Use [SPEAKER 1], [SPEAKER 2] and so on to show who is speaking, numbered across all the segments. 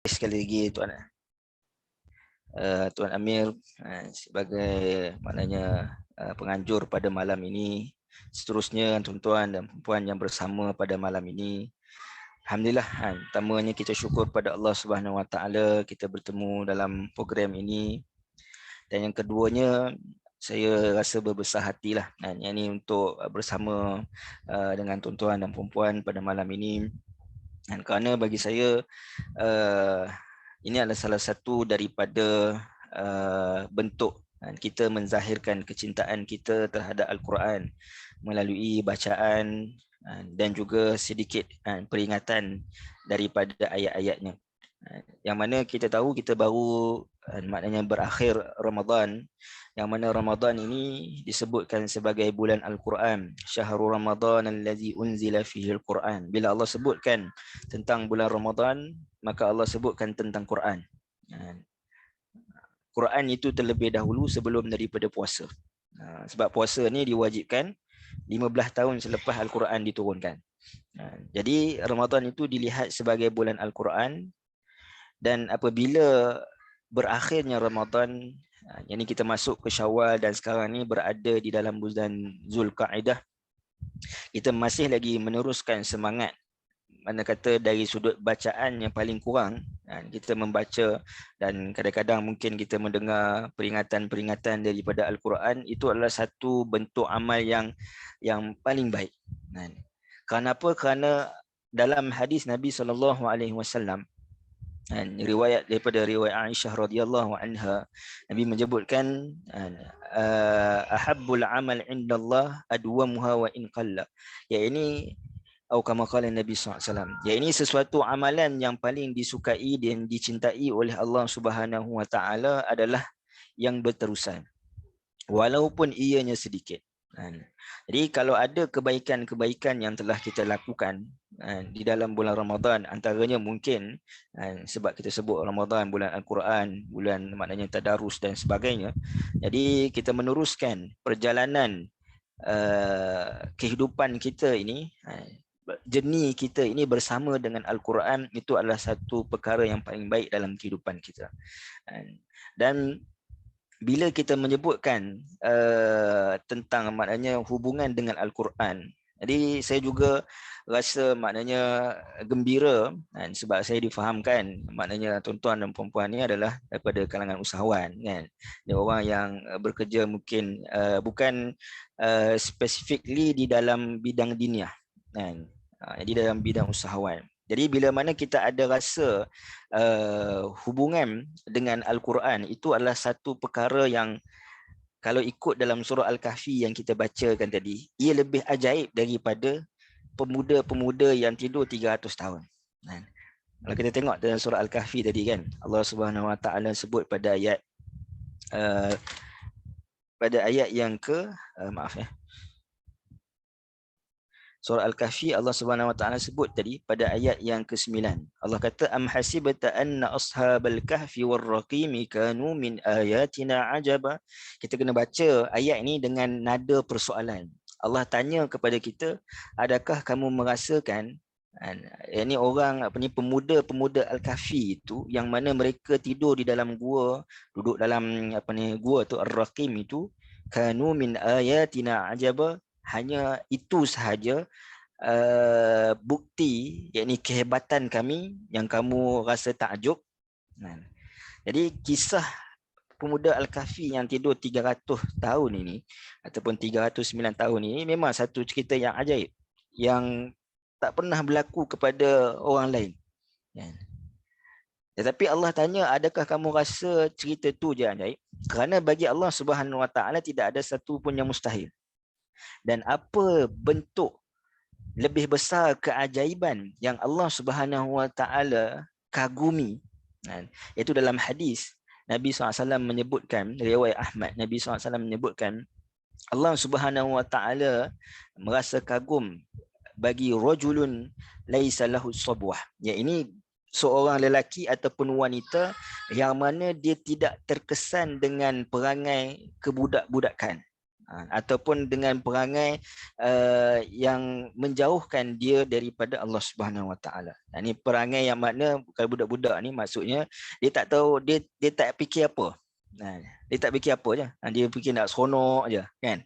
[SPEAKER 1] Sekali lagi Tuan Amir sebagai maknanya penganjur pada malam ini, seterusnya tuan-tuan dan puan yang bersama pada malam ini. Alhamdulillah, pertamanya kita syukur pada Allah Subhanahu Wa Taala kita bertemu dalam program ini, dan yang keduanya saya rasa berbesar hatilah yang ini untuk bersama dengan tuan-tuan dan puan pada malam ini, dan kerana bagi saya ini adalah salah satu daripada bentuk kita menzahirkan kecintaan kita terhadap Al-Quran melalui bacaan dan juga sedikit peringatan daripada ayat-ayatnya. Yang mana kita tahu kita baru maknanya berakhir Ramadan, yang mana Ramadan ini disebutkan sebagai bulan Al-Quran. Syahrul Ramadan allazi unzila fihi Al-Quran. Bila Allah sebutkan tentang bulan Ramadan, maka Allah sebutkan tentang Quran. Quran itu terlebih dahulu sebelum daripada puasa. Sebab puasa ni diwajibkan 15 tahun selepas Al-Quran diturunkan. Jadi Ramadan itu dilihat sebagai bulan Al-Quran, dan apabila berakhirnya Ramadan, yang ni kita masuk ke Syawal dan sekarang ni berada di dalam bulan Zulkaidah, kita masih lagi meneruskan semangat, mana kata dari sudut bacaan yang paling kurang kita membaca, dan kadang-kadang mungkin kita mendengar peringatan-peringatan daripada Al-Quran, itu adalah satu bentuk amal yang paling baik. Kenapa? Kerana dalam hadis Nabi SAW, riwayat daripada riwayat Aisyah radhiyallahu anha, Nabi menyebutkan ahabbul amal indallah adwamuha wa in qalla, iaitu atau kama qala Nabi SAW, ini sesuatu amalan yang paling disukai dan dicintai oleh Allah Subhanahu Wa Taala adalah yang berterusan, walaupun ianya sedikit. Jadi kalau ada kebaikan-kebaikan yang telah kita lakukan di dalam bulan Ramadan, antaranya mungkin sebab kita sebut Ramadan bulan Al-Quran, bulan maknanya tadarus dan sebagainya, jadi kita meneruskan perjalanan kehidupan kita ini, journey kita ini bersama dengan Al-Quran, itu adalah satu perkara yang paling baik dalam kehidupan kita. Dan bila kita menyebutkan tentang maknanya hubungan dengan Al-Quran, jadi saya juga rasa maknanya gembira, sebab saya difahamkan maknanya tuan-tuan dan puan-puan ni adalah daripada kalangan usahawan, kan. Dia orang yang bekerja mungkin bukan specifically di dalam bidang diniah, kan. Jadi dalam bidang usahawan. Jadi bila mana kita ada rasa hubungan dengan Al-Quran, itu adalah satu perkara yang kalau ikut dalam surah Al-Kahfi yang kita bacakan tadi, ia lebih ajaib daripada pemuda-pemuda yang tidur 300 tahun. Kalau kita tengok dalam surah Al-Kahfi tadi, kan, Allah Subhanahu Wa Taala sebut pada ayat yang ke surah Al-Kahfi, Allah Subhanahu Wa Taala sebut tadi pada ayat yang ke-9. Allah kata, am hasibta anna ashabal kahfi war-raqimi kanu min ayatina ajaba. Kita kena baca ayat ini dengan nada persoalan. Allah tanya kepada kita, adakah kamu merasakan ini orang pemuda-pemuda Al-Kahfi itu, yang mana mereka tidur di dalam gua, duduk dalam gua tu Ar-Raqim itu, kanu min ayatina ajaba, hanya itu sahaja bukti, yakni kehebatan kami yang kamu rasa takjub. Jadi kisah pemuda Al-Kahfi yang tidur 300 tahun ini ataupun 309 tahun ini memang satu cerita yang ajaib, yang tak pernah berlaku kepada orang lain. Tetapi Allah tanya, adakah kamu rasa cerita tu je ajaib? Kerana bagi Allah Subhanahu Wa Taala tidak ada satu pun yang mustahil. Dan apa bentuk lebih besar keajaiban yang Allah Subhanahu Wa Taala kagumi, iaitu dalam hadis Nabi SAW menyebutkan, riwayat Ahmad, Nabi SAW menyebutkan Allah Subhanahu Wa Taala merasa kagum bagi rajulun laisa lahu sabwah, iaitu seorang lelaki ataupun wanita yang mana dia tidak terkesan dengan perangai kebudak-budakan. ataupun dengan perangai yang menjauhkan dia daripada Allah Subhanahu Wa Taala. Ini perangai yang makna kalau budak-budak ni maksudnya dia tak tahu, dia tak fikir apa. Dia tak fikir apa je. Dia fikir nak seronok je kan.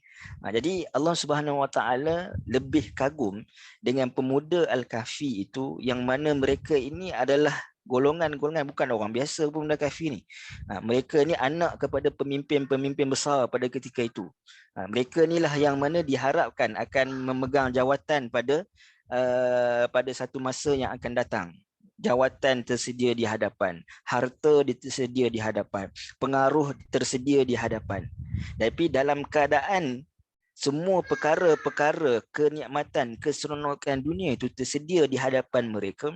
[SPEAKER 1] Jadi Allah Subhanahu Wa Taala lebih kagum dengan pemuda Al-Kahfi itu, yang mana mereka ini adalah golongan-golongan, bukan orang biasa pemuda Kahfi ni. Mereka ni anak kepada pemimpin-pemimpin besar pada ketika itu. Mereka inilah yang mana diharapkan akan memegang jawatan pada satu masa yang akan datang. Jawatan tersedia di hadapan, harta tersedia di hadapan, pengaruh tersedia di hadapan. Tapi dalam keadaan semua perkara-perkara kenikmatan, keseronokan dunia itu tersedia di hadapan mereka,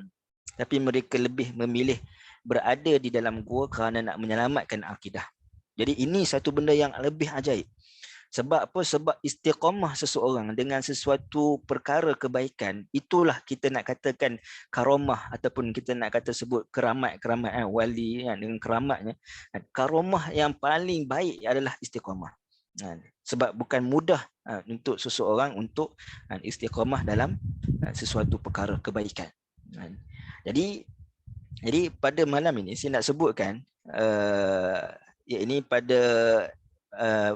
[SPEAKER 1] tapi mereka lebih memilih berada di dalam gua kerana nak menyelamatkan akidah. Jadi ini satu benda yang lebih ajaib. Sebab apa? Sebab istiqamah seseorang dengan sesuatu perkara kebaikan, itulah kita nak katakan karamah, ataupun kita nak kata sebut keramat wali dengan keramatnya. Karamah yang paling baik adalah istiqamah. Sebab bukan mudah untuk seseorang untuk istiqamah dalam sesuatu perkara kebaikan. Jadi pada malam ini saya nak sebutkan ini pada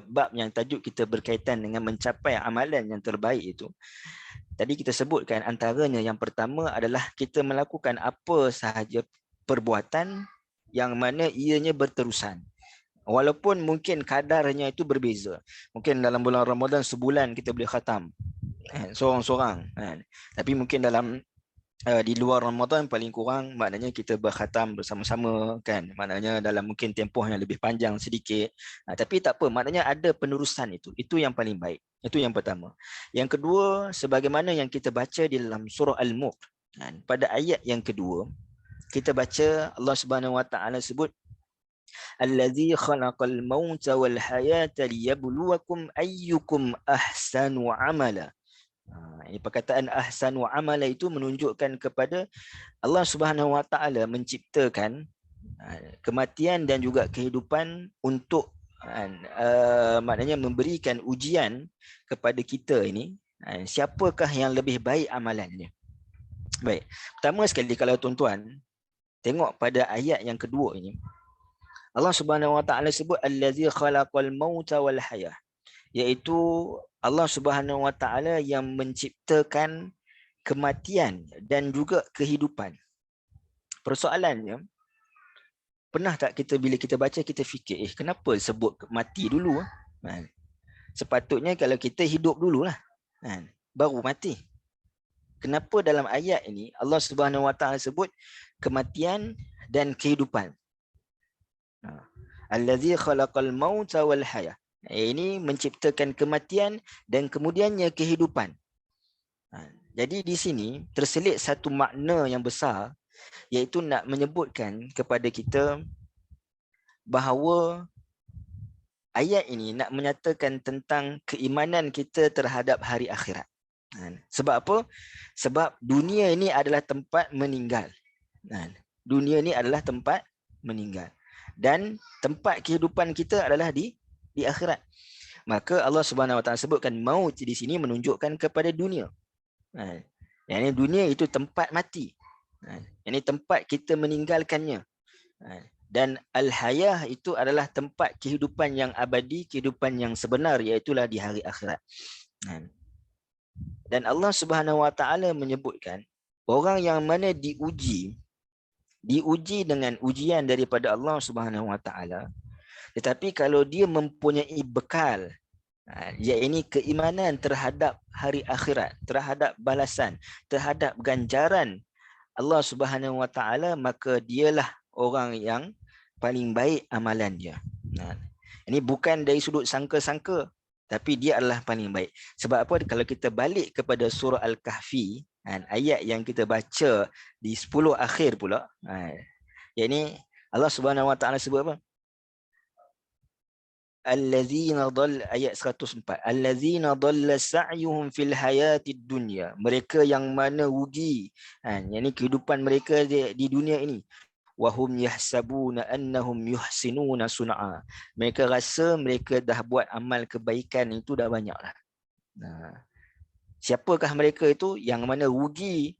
[SPEAKER 1] bab yang tajuk kita berkaitan dengan mencapai amalan yang terbaik itu. Tadi kita sebutkan antaranya, yang pertama adalah kita melakukan apa sahaja perbuatan yang mana ianya berterusan. Walaupun mungkin kadarnya itu berbeza. Mungkin dalam bulan Ramadan sebulan kita boleh khatam seorang-seorang. Tapi mungkin dalam di luar Ramadan paling kurang maknanya kita berkhatam bersama-sama kan, maknanya dalam mungkin tempoh yang lebih panjang sedikit. Tapi tak apa, maknanya ada penerusan itu yang paling baik. Itu yang pertama. Yang kedua, sebagaimana yang kita baca di dalam surah Al-Mulk, pada ayat yang kedua kita baca Allah Subhanahu Wa Taala sebut allazi khalaqal mauta wal hayata liyabluwakum ayyukum ahsanu amala. Ini perkataan ahsan wa amala itu menunjukkan kepada Allah Subhanahu Wa Taala menciptakan kematian dan juga kehidupan untuk maknanya memberikan ujian kepada kita ini, siapakah yang lebih baik amalannya. Baik, pertama sekali kalau tuan-tuan tengok pada ayat yang kedua ini, Allah Subhanahu Wa Taala sebut allazi khalaqal mauta wal hayah, iaitu Allah Subhanahu Wa Taala yang menciptakan kematian dan juga kehidupan. Persoalannya, pernah tak kita bila kita baca kita fikir, kenapa sebut mati dulu? Sepatutnya kalau kita hidup dululah, baru mati. Kenapa dalam ayat ini Allah Subhanahu Wa Taala sebut kematian dan kehidupan? Allazi khalaqal mauta wal hayah. Ini menciptakan kematian dan kemudiannya kehidupan. Jadi di sini terselit satu makna yang besar, iaitu nak menyebutkan kepada kita bahawa ayat ini nak menyatakan tentang keimanan kita terhadap hari akhirat. Sebab apa? Sebab dunia ini adalah tempat meninggal. Dunia ini adalah tempat meninggal. Dan tempat kehidupan kita adalah di akhirat. Maka Allah Subhanahu Wa Taala sebutkan maut di sini menunjukkan kepada dunia. Yang ini dunia itu tempat mati. Ini tempat kita meninggalkannya. Dan al-hayah itu adalah tempat kehidupan yang abadi, kehidupan yang sebenar, iaitulah di hari akhirat. Dan Allah Subhanahu Wa Taala menyebutkan orang yang mana diuji dengan ujian daripada Allah Subhanahu Wa Taala, tetapi kalau dia mempunyai bekal, iaitu keimanan terhadap hari akhirat, terhadap balasan, terhadap ganjaran Allah Subhanahu Wa Taala, maka dialah orang yang paling baik amalan dia. Ini bukan dari sudut sangka-sangka, tapi dia adalah paling baik. Sebab apa? Kalau kita balik kepada surah Al-Kahfi, ayat yang kita baca di 10 akhir pula, iaitu Allah Subhanahu Wa Taala sebut apa? Allazina dhalla, ayat 104, allazina dhalla sa'yuhum fil hayatid dunya, mereka yang mana rugi, yakni kehidupan mereka di dunia ini, wahum yahsabuna annahum yuhsinuna sun'a. Mereka rasa mereka dah buat amal kebaikan itu dah banyak lah. Nah, siapakah mereka itu? Yang mana rugi,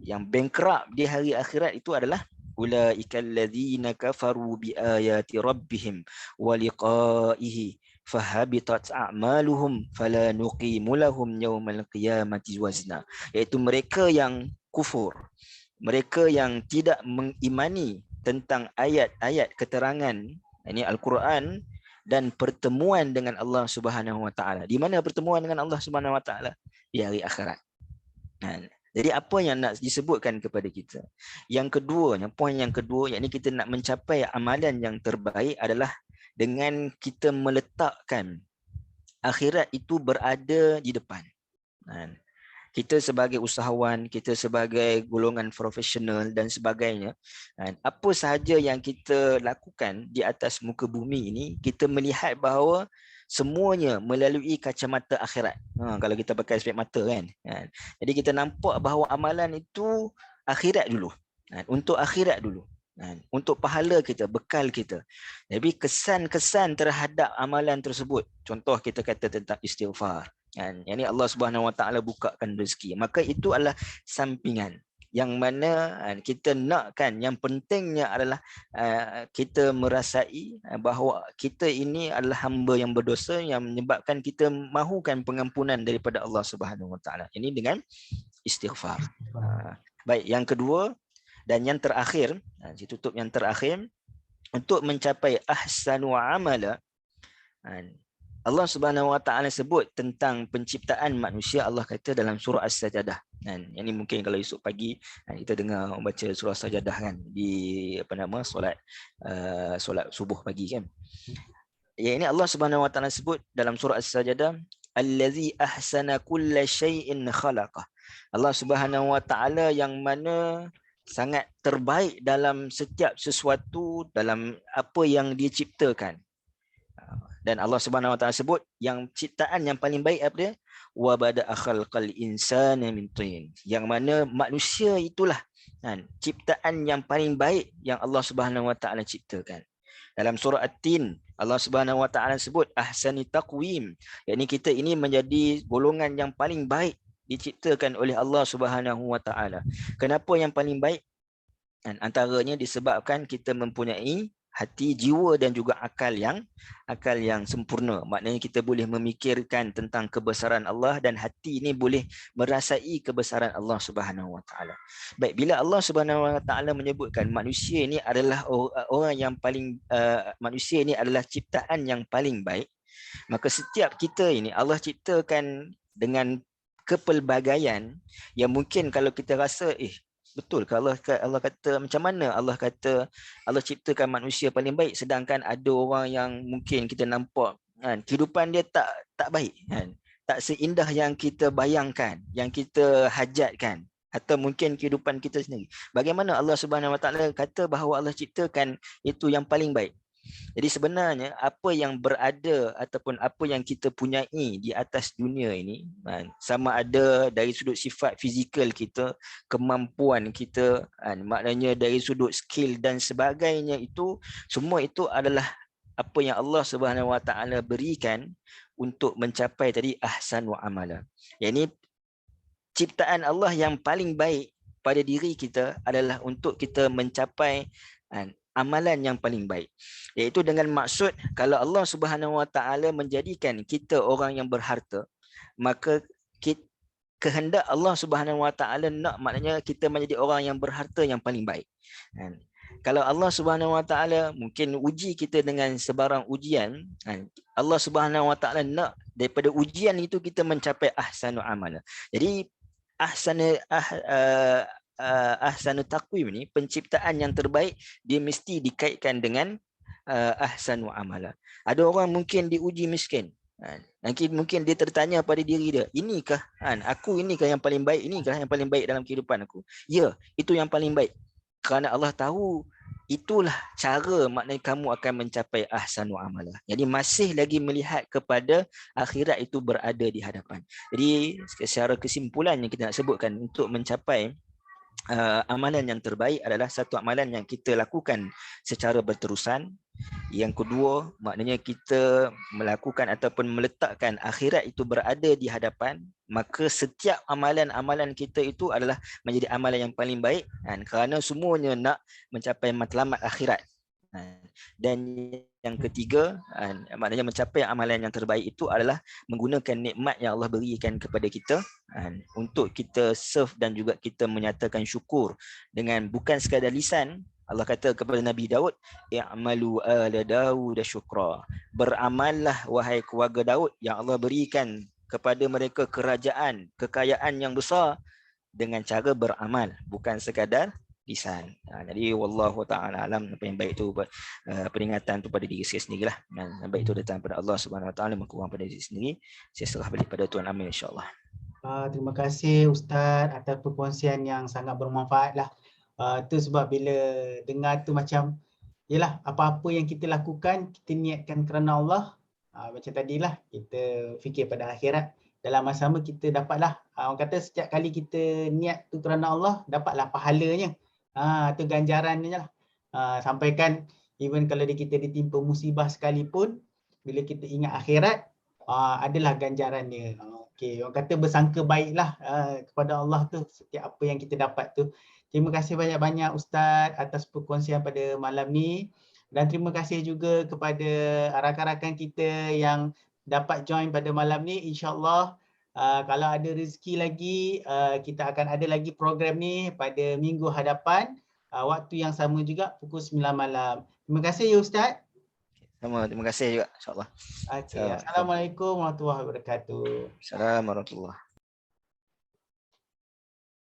[SPEAKER 1] yang bankrupt di hari akhirat itu adalah ulaikal ladzina kafaru biayati rabbihim wa liqa'ihi fahabitat a'maluhum fala nuqimu lahum yaumal qiyamati wazna. Iaitu mereka yang kufur, mereka yang tidak mengimani tentang ayat-ayat keterangan ini Al-Quran dan pertemuan dengan Allah Subhanahu Wa Taala. Di mana pertemuan dengan Allah Subhanahu Wa Taala? Di hari akhirat. Jadi apa yang nak disebutkan kepada kita? Yang keduanya, poin yang kedua, yakni kita nak mencapai amalan yang terbaik adalah dengan kita meletakkan akhirat itu berada di depan. Kita sebagai usahawan, kita sebagai golongan profesional dan sebagainya, apa sahaja yang kita lakukan di atas muka bumi ini, kita melihat bahawa semuanya melalui kacamata akhirat. Kalau kita pakai spek mata kan. Jadi kita nampak bahawa amalan itu akhirat dulu. Untuk akhirat dulu. Untuk pahala kita, bekal kita. Jadi kesan-kesan terhadap amalan tersebut. Contoh kita kata tentang istighfar. Yang ini Allah Subhanahu Wa Taala bukakan rezeki. Maka itu adalah sampingan. Yang mana kita nakkan, yang pentingnya adalah kita merasai bahawa kita ini adalah hamba yang berdosa yang menyebabkan kita mahukan pengampunan daripada Allah Subhanahu Wa Taala. Ini dengan istighfar. Baik, yang kedua dan yang terakhir, ditutup yang terakhir, untuk mencapai ahsanu amala, Allah Subhanahu Wa Taala sebut tentang penciptaan manusia. Allah kata dalam surah As-Sajdah. Yang ini mungkin kalau esok pagi kita dengar baca surah As-Sajdah kan di solat subuh pagi kan. Yang ini Allah Subhanahu Wa Taala sebut dalam surah As-Sajdah, allazi ahsana kulla syai'in khalaqah. Allah Subhanahu Wa Taala yang mana sangat terbaik dalam setiap sesuatu, dalam apa yang dia ciptakan. Dan Allah Subhanahu Wa Taala sebut yang ciptaan yang paling baik apa dia? Wa bada'a khalqal insana min tin. Yang mana manusia itulah ciptaan yang paling baik yang Allah Subhanahu Wa Taala ciptakan. Dalam surah At-Tin, Allah Subhanahu Wa Taala sebut ahsani taqwim. Yakni kita ini menjadi golongan yang paling baik diciptakan oleh Allah Subhanahu Wa Taala. Kenapa yang paling baik? Antaranya disebabkan kita mempunyai hati, jiwa dan juga akal yang sempurna. Maknanya kita boleh memikirkan tentang kebesaran Allah dan hati ini boleh merasai kebesaran Allah Subhanahu Wa Taala. Baik, bila Allah Subhanahu Wa Taala menyebutkan manusia ini adalah orang yang paling manusia ini adalah ciptaan yang paling baik, maka setiap kita ini Allah ciptakan dengan kepelbagaian yang mungkin kalau kita rasa betul kalau Allah kata macam mana Allah kata Allah ciptakan manusia paling baik, sedangkan ada orang yang mungkin kita nampak kehidupan dia tak baik tak seindah yang kita bayangkan, yang kita hajatkan, atau mungkin kehidupan kita sendiri. Bagaimana Allah Subhanahu Wa Taala kata bahawa Allah ciptakan itu yang paling baik? Jadi sebenarnya apa yang berada ataupun apa yang kita punyai di atas dunia ini, sama ada dari sudut sifat fizikal kita, kemampuan kita, maknanya dari sudut skill dan sebagainya, itu semua itu adalah apa yang Allah Subhanahu Wa Taala berikan untuk mencapai tadi ahsan wa amala. Yang ini ciptaan Allah yang paling baik pada diri kita adalah untuk kita mencapai amalan yang paling baik. Iaitu dengan maksud kalau Allah Subhanahu Wa Taala menjadikan kita orang yang berharta, maka kehendak Allah Subhanahu Wa Taala nak maknanya kita menjadi orang yang berharta yang paling baik. Kalau Allah Subhanahu Wa Taala mungkin uji kita dengan sebarang ujian, Allah Subhanahu Wa Taala nak daripada ujian itu kita mencapai ahsanu amala. Jadi ahsanu taqwim ni, penciptaan yang terbaik, dia mesti dikaitkan dengan ahsanu amala. Ada orang mungkin diuji miskin, mungkin dia tertanya pada diri dia, inikah aku inikah yang paling baik, inikah yang paling baik dalam kehidupan aku? Ya, itu yang paling baik, kerana Allah tahu itulah cara maknanya kamu akan mencapai ahsanu amala. Jadi masih lagi melihat kepada akhirat itu berada di hadapan. Jadi secara kesimpulan yang kita nak sebutkan, untuk mencapai amalan yang terbaik adalah satu amalan yang kita lakukan secara berterusan. Yang kedua, maknanya kita melakukan ataupun meletakkan akhirat itu berada di hadapan, maka setiap amalan-amalan kita itu adalah menjadi amalan yang paling baik, kan? Kerana semuanya nak mencapai matlamat akhirat. Dan yang ketiga, maknanya mencapai amalan yang terbaik itu adalah menggunakan nikmat yang Allah berikan kepada kita untuk kita serve dan juga kita menyatakan syukur dengan bukan sekadar lisan. Allah kata kepada Nabi Daud, i'malu ala Daud syukra. Beramallah wahai keluarga Daud yang Allah berikan kepada mereka kerajaan, kekayaan yang besar dengan cara beramal, bukan sekadar lisan. Jadi wallahu taala alam, apa yang baik tu peringatan tu pada diri saya sendirilah. Yang baik tu datang pada Allah Subhanahu Wa Taala, kurang pada diri sendiri. Saya serah balik pada Tuan Amir insya-Allah.
[SPEAKER 2] Terima kasih Ustaz atas perkongsian yang sangat bermanfaat lah. Tu sebab bila dengar tu macam yelah, apa-apa yang kita lakukan kita niatkan kerana Allah. Macam tadilah kita fikir pada akhirat, dalam masa sama kita dapatlah, orang kata setiap kali kita niat tu kerana Allah, dapatlah pahalanya. Tu ganjarannya lah. Sampaikan even kalau kita ditimpa musibah sekalipun, bila kita ingat akhirat, adalah ganjarannya. Okay, orang kata bersangka baiklah kepada Allah tu setiap apa yang kita dapat tu. Terima kasih banyak-banyak Ustaz atas perkongsian pada malam ni, dan terima kasih juga kepada rakan-rakan kita yang dapat join pada malam ni. InsyaAllah kalau ada rezeki lagi, kita akan ada lagi program ni pada minggu hadapan, waktu yang sama juga pukul 9 malam. Terima kasih ya Ustaz.
[SPEAKER 1] Sama, terima kasih juga insya-Allah.
[SPEAKER 2] Okay. Assalamualaikum warahmatullahi wabarakatuh.
[SPEAKER 1] Assalamualaikum warahmatullahi.